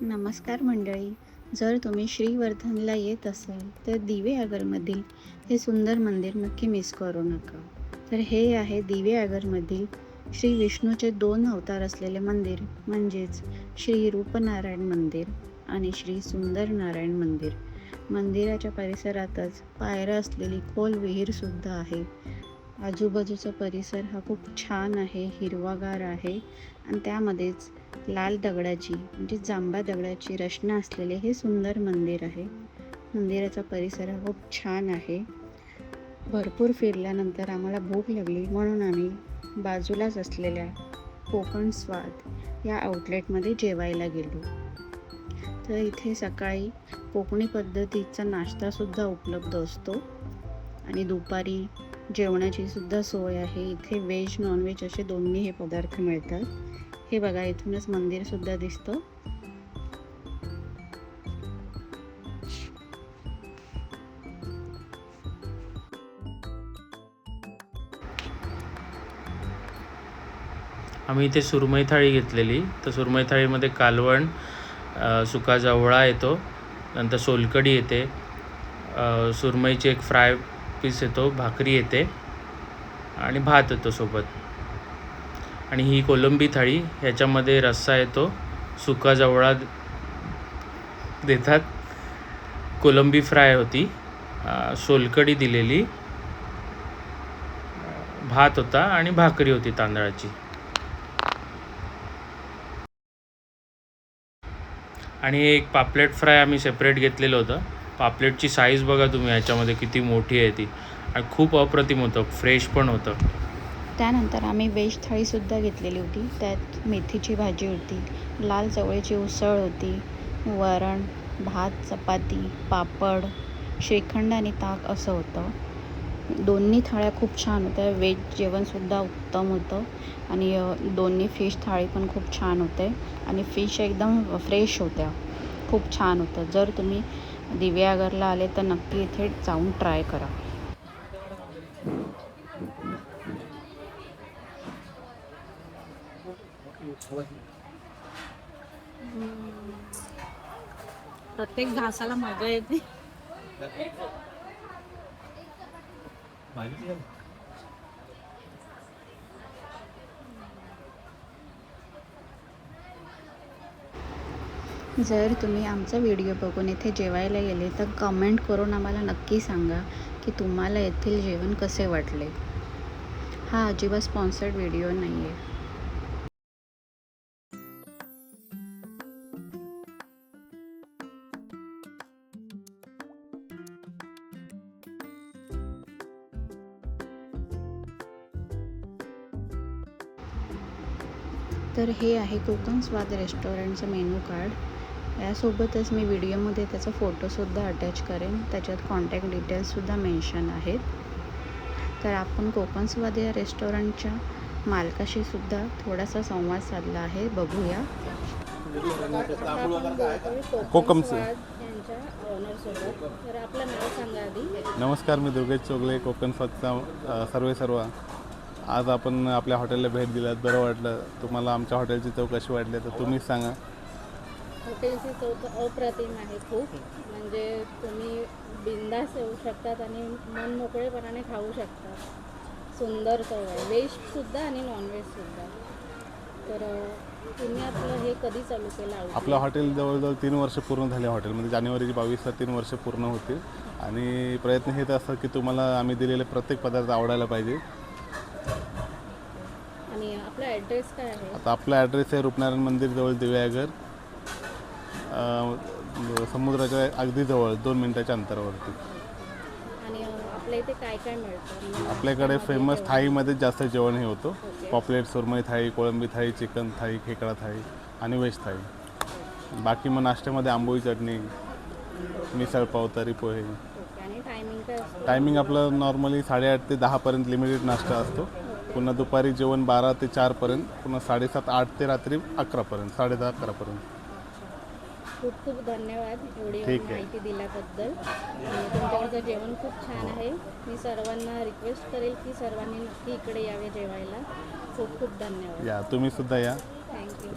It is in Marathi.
नमस्कार मंडळी. जर तुम्ही श्रीवर्धनला येत असाल तर दिवेआगरमधील हे सुंदर मंदिर नक्की मिस करू नका. तर हे आहे दिवेआगरमधील श्री विष्णूचे 2 अवतार असलेले मंदिर, म्हणजेच श्री रूपनारायण मंदिर आणि श्री सुंदर नारायण मंदिर. मंदिराच्या परिसरातच पायऱ्या असलेली खोल विहीरसुद्धा आहे. आजूबाजूचा परिसर हा खूप छान आहे, हिरवागार आहे आणि त्यामध्येच लाल दगडाची म्हणजे जांभा दगडाची रचना असलेले हे सुंदर मंदिर आहे. मंदिराचा परिसर हा खूप छान आहे. भरपूर फिरल्यानंतर आम्हाला भूक लागली म्हणून आम्ही बाजूलाच असलेल्या कोकण स्वाद या आउटलेटमध्ये जेवायला गेलो. तर इथे सकाळी कोकणी पद्धतीचा नाश्तासुद्धा उपलब्ध असतो आणि दुपारी जेवणाची सुद्धा सोय आहे. इथे व्हेज नॉनव्हेज असे दोन्ही हे पदार्थ मिळतात. हे बघा, इथूनच मंदिर सुद्धा दिसतं. आम्ही इथे सुरमई थाळी घेतलेली. तर सुरमई थाळीमध्ये कालवण, सुका जवळा येतो, नंतर सोलकढी येते, सुरमईची एक फ्राय पीस येतो, भाकरी येते आणि भात येतो सोबत. आणि ही कोलंबी थाळी, ह्याच्यामध्ये रस्सा येतो, सुका जवळा देतात, कोलंबी फ्राय होती, सोलकढी दिलेली, भात होता आणि भाकरी होती तांदळाची. आणि एक पापलेट फ्राय आम्ही सेपरेट घेतलेलं होतं. पापलेटची साईज बघा तुम्ही ह्याच्यामध्ये किती मोठी आहे ती, आणि खूप अप्रतिम होतं, फ्रेश पण होतं. त्यानंतर आम्ही व्हेज थाळीसुद्धा घेतलेली होती. त्यात मेथीची भाजी होती, लाल चवळीची उसळ होती, वरण, भात, चपाती, पापड, श्रीखंड आणि ताक असं होतं. दोन्ही थाळ्या खूप छान होत्या. व्हेज जेवणसुद्धा उत्तम होतं आणि दोन्ही फिश थाळी पण खूप छान होते आणि फिश एकदम फ्रेश होत्या. खूप छान होतं. जर तुम्ही दिवेआगरला आले तर नक्की इथे जाऊन ट्राय करा. प्रत्येक घासाला मजा येते. जर तुम्ही आमचा व्हिडिओ बघून इथे जेवायला गेले तर कमेंट करून आम्हाला नक्की सांगा की तुम्हाला येथील जेवण कसे वाटले. हा अजिबात स्पॉन्सर्ड व्हिडिओ नाही आहे. तर हे आहे कोकण स्वाद रेस्टॉरंटचं मेनू कार्ड. यासोबतच मी व्हिडिओमध्ये त्याचा फोटोसुद्धा अटॅच करेन. त्याच्यात कॉन्टॅक्ट डिटेल्ससुद्धा मेन्शन आहेत. तर आपण कोकण स्वाद या रेस्टॉरंटच्या मालकाशी सुद्धा थोडासा संवाद साधला आहे, बघूया. कोकमचं यांच्या ओनर सोबत. तर आपलं नाव सांगा आधी. नमस्कार, मी दुर्गेश चोगले, कोकण स्वादचा सर्व. आज आपण आपल्या हॉटेलला भेट दिल्यात, बरं वाटलं. तुम्हाला आमच्या हॉटेलची चव कशी वाटली तर तुम्हीच सांगा. हॉटेलची चव अप्रतिम आहे खूप. म्हणजे तुम्ही बिंदास येऊ शकतात आणि मन मोकळेपणाने खाऊ शकतात. सुंदर चव आहे, व्हेजसुद्धा आणि नॉनव्हेजसुद्धा. तर तुम्ही आपलं हे कधी चालू केलं? आपलं हॉटेल जवळजवळ 3 वर्ष पूर्ण झाले. हॉटेलमध्ये जानेवारी 22ला 3 वर्ष पूर्ण होतील आणि प्रयत्न हेच असतात की तुम्हाला आम्ही दिलेले प्रत्येक पदार्थ आवडायला पाहिजे. आणि आपला ॲड्रेस काय आहे? आता आपला ॲड्रेस आहे रूपनारायण मंदिर जवळ दिवेआगर, समुद्राच्या अगदी जवळ 2 मिनिटाच्या अंतरावरती. आणि आपल्या इथे काय काय मिळतं? आपल्याकडे फेमस थाळीमध्ये जास्त जेवण हे होतं. पॉपलेट, सुरमई थाळी, कोळंबी थाळी, चिकन थाळी, खेकडा थाळी आणि व्हेज थाळी. बाकी मग नाश्त्यामध्ये आंबोळी चटणी, मिसळपाव, तरी पोहे. आणि टायमिंग काय असतं? टायमिंग आपलं नॉर्मली 8:30 ते 10पर्यंत लिमिटेड नाश्ता असतो. पुन्हा दुपारी जेवण 12 ते 4पर्यंत, पुन्हा 7:30 8 ते रात्री 11पर्यंत, 10:30 11पर्यंत. खूप खूप धन्यवाद एवढी माहिती दिल्याबद्दल. तुमच्याकडचं जेवण खूप छान आहे. मी सर्वांना रिक्वेस्ट करेल की सर्वांनी नक्की इकडे यावे जेवायला. खूप खूप धन्यवाद. या तुम्ही सुद्धा या. थँक्यू.